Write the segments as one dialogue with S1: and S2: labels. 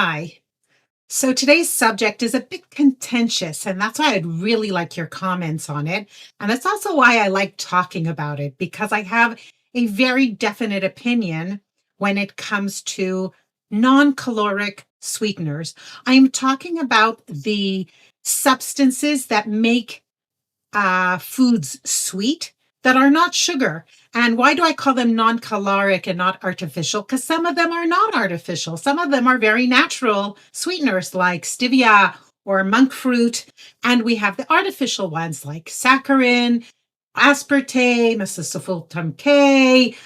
S1: Hi. So today's subject is a bit contentious, and that's why I'd really like your comments on it. And that's also why I like talking about it, because I have a very definite opinion when it comes to non-caloric sweeteners. I'm talking about the substances that make foods sweet that are not sugar. And why do I call them non-caloric and not artificial? Because some of them are not artificial. Some of them are very natural sweeteners like stevia or monk fruit. And we have the artificial ones like saccharin, aspartame, acesulfame K.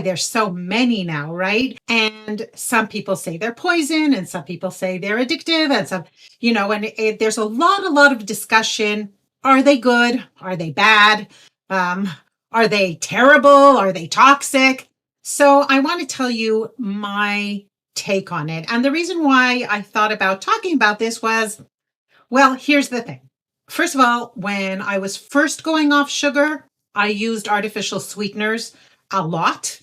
S1: There's so many now, right? And some people say they're poison, and some people say they're addictive, and there's a lot of discussion. Are they good? Are they bad? Um, are they terrible? Are they toxic? So I want to tell you my take on it. And the reason why I thought about talking about this was, well, here's the thing. First of all, when I was first going off sugar, I used artificial sweeteners a lot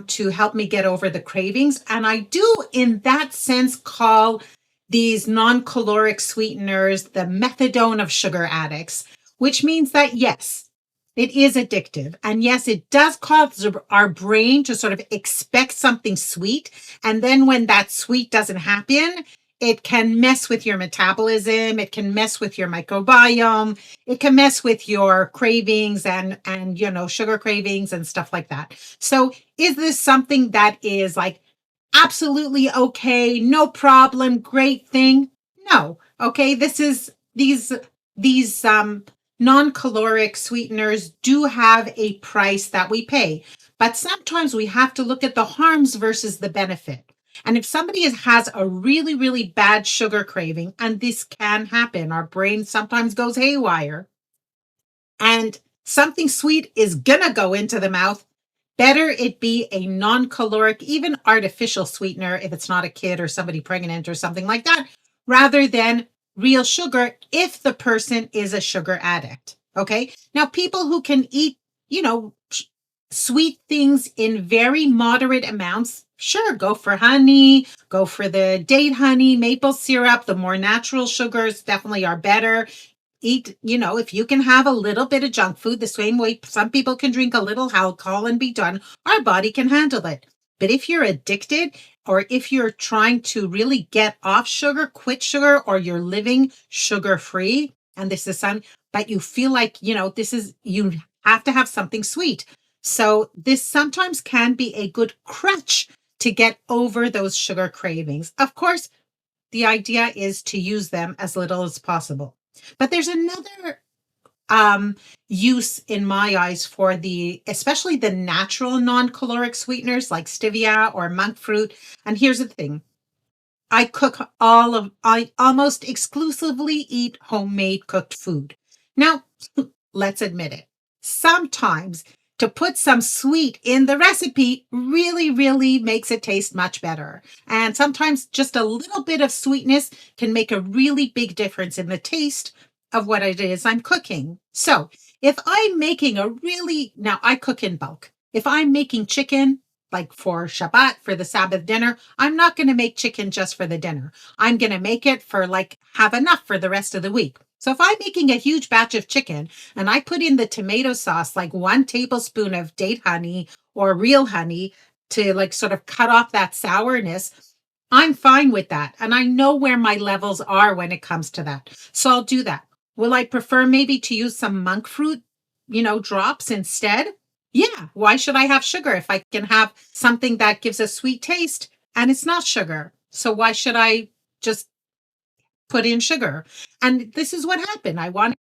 S1: to help me get over the cravings. And I do, in that sense, call these non-caloric sweeteners the methadone of sugar addicts, which means that, yes, it is addictive. And yes, it does cause our brain to sort of expect something sweet. And then when that sweet doesn't happen, it can mess with your metabolism. It can mess with your microbiome. It can mess with your cravings and sugar cravings and stuff like that. So is this something that is like absolutely okay, no problem, great thing? No. Okay, these non-caloric sweeteners do have a price that we pay. But sometimes we have to look at the harms versus the benefit. And if somebody has a really, really bad sugar craving, and this can happen, our brain sometimes goes haywire, and something sweet is gonna go into the mouth, better it be a non-caloric, even artificial sweetener if it's not a kid or somebody pregnant or something like that, rather than real sugar if the person is a sugar addict. Okay. Now, people who can eat, sweet things in very moderate amounts, sure, go for honey, go for the date honey, maple syrup. The more natural sugars definitely are better. Eat, if you can have a little bit of junk food, the same way some people can drink a little alcohol and be done, our body can handle it. But if you're addicted, or if you're trying to really get off sugar, quit sugar, or you're living sugar free, and this is some, but you feel like, you have to have something sweet. So this sometimes can be a good crutch to get over those sugar cravings. Of course, the idea is to use them as little as possible. But there's another use in my eyes for especially the natural non-caloric sweeteners like stevia or monk fruit. And here's the thing. I almost exclusively eat homemade cooked food. Now, let's admit it. Sometimes to put some sweet in the recipe really, really makes it taste much better. And sometimes just a little bit of sweetness can make a really big difference in the taste of what it is I'm cooking. So if I'm making now I cook in bulk. If I'm making chicken, like for Shabbat, for the Sabbath dinner, I'm not going to make chicken just for the dinner. I'm going to make it for have enough for the rest of the week. So if I'm making a huge batch of chicken and I put in the tomato sauce, like 1 tablespoon of date honey or real honey to sort of cut off that sourness, I'm fine with that. And I know where my levels are when it comes to that. So I'll do that. Will I prefer maybe to use some monk fruit, drops instead? Yeah. Why should I have sugar if I can have something that gives a sweet taste and it's not sugar? So why should I just put in sugar? And this is what happened. I wanted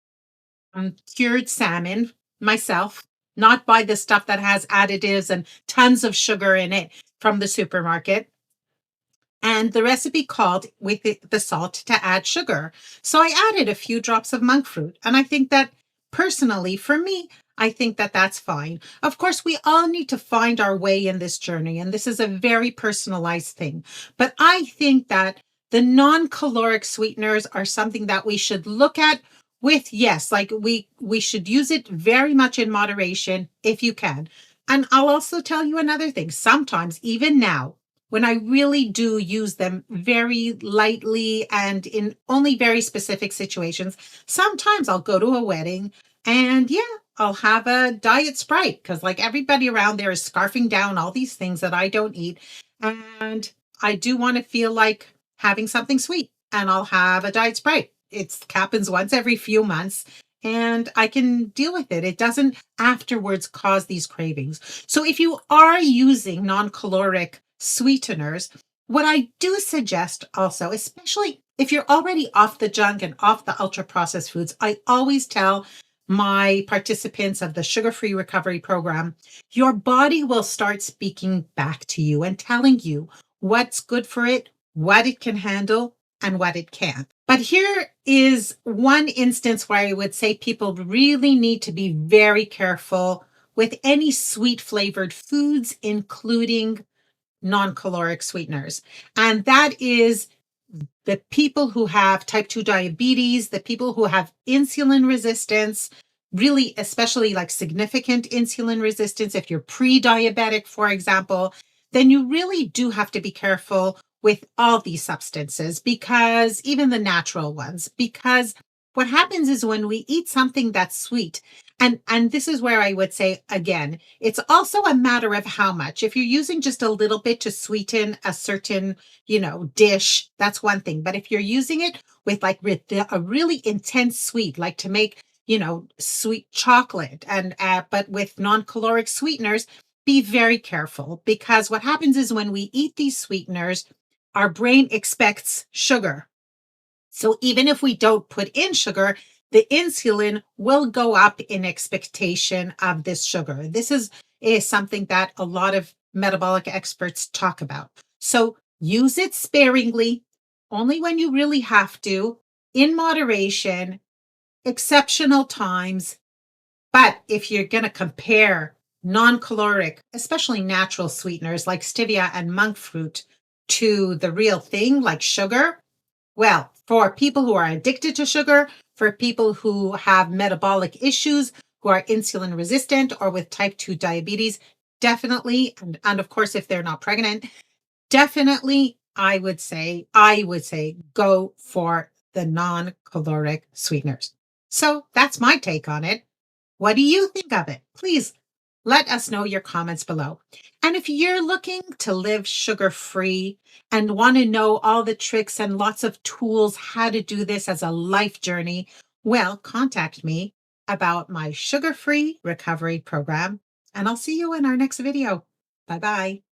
S1: cured salmon myself, not buy the stuff that has additives and tons of sugar in it from the supermarket. And the recipe called with the salt to add sugar. So I added a few drops of monk fruit. And I think that personally, for me, I think that that's fine. Of course, we all need to find our way in this journey. And this is a very personalized thing. But I think that the non-caloric sweeteners are something that we should look at with, yes, we should use it very much in moderation if you can. And I'll also tell you another thing. Sometimes, even now, when I really do use them very lightly and in only very specific situations. Sometimes I'll go to a wedding and yeah, I'll have a diet Sprite because like everybody around there is scarfing down all these things that I don't eat. And I do want to feel like having something sweet and I'll have a diet Sprite. It happens once every few months and I can deal with it. It doesn't afterwards cause these cravings. So if you are using non-caloric sweeteners, what I do suggest also, especially if you're already off the junk and off the ultra processed foods, I always tell my participants of the sugar-free recovery program, your body will start speaking back to you and telling you what's good for it, what it can handle, and what it can't. But here is one instance where I would say people really need to be very careful with any sweet flavored foods, including non-caloric sweeteners. And that is the people who have type 2 diabetes, the people who have insulin resistance, really, especially like significant insulin resistance. If you're pre-diabetic, for example, then you really do have to be careful with all these substances because even the natural ones, because what happens is when we eat something that's sweet, and this is where I would say again, it's also a matter of how much. If you're using just a little bit to sweeten a certain, dish, that's one thing. But if you're using it with a really intense sweet, like to make, sweet chocolate and but with non-caloric sweeteners, be very careful because what happens is when we eat these sweeteners, our brain expects sugar. So even if we don't put in sugar, the insulin will go up in expectation of this sugar. This is something that a lot of metabolic experts talk about. So use it sparingly, only when you really have to, in moderation, exceptional times. But if you're going to compare non-caloric, especially natural sweeteners like stevia and monk fruit to the real thing like sugar, well, for people who are addicted to sugar, for people who have metabolic issues, who are insulin resistant or with type 2 diabetes, definitely, and of course, if they're not pregnant, definitely, I would say go for the non-caloric sweeteners. So that's my take on it. What do you think of it? Please let us know your comments below. And if you're looking to live sugar-free and want to know all the tricks and lots of tools how to do this as a life journey, well, contact me about my sugar-free recovery program, and I'll see you in our next video. Bye-bye.